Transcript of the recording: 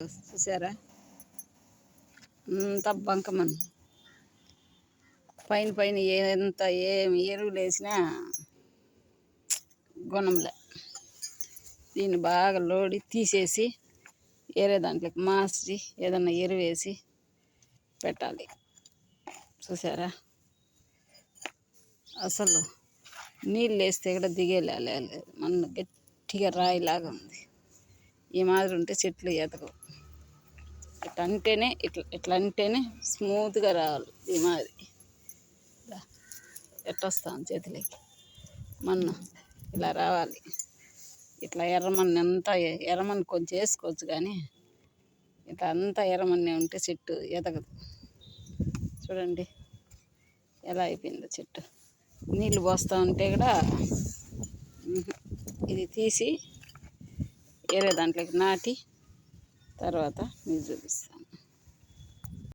చూసారా అంత బంకమన్ పైన పైన ఎంత ఏమి ఎరువులు వేసినా గుణంలే. దీన్ని బాగా లోడి తీసేసి వేరే దాంట్లోకి మార్చి ఏదన్నా ఎరువు వేసి పెట్టాలి. చూసారా అసలు నీళ్ళు వేస్తే కూడా దిగేలేదు, మన్ను గట్టిగా రాయిలాగా ఉంది. ఈ మాదిరి ఉంటే చెట్లు ఎదగవు. ఇట్లా అంటేనే స్మూత్గా రావాలి. ఈ మాదిరి ఎట్టొస్తాను చేతులకి మన్ను ఇలా రావాలి. ఇట్లా ఎర్రమన్ను అంతా ఎర్రమన్ను కొంచెం వేసుకోవచ్చు, కానీ ఇట్లా అంతా ఎర్రమన్నే ఉంటే చెట్టు ఎదగదు. చూడండి ఎలా అయిపోయిందో చెట్టు. నీళ్ళు పోస్తూ ఉంటే కూడా ఇది తీసి వేరే దాంట్లోకి నాటి తర్వాత మీకు చూపిస్తాను.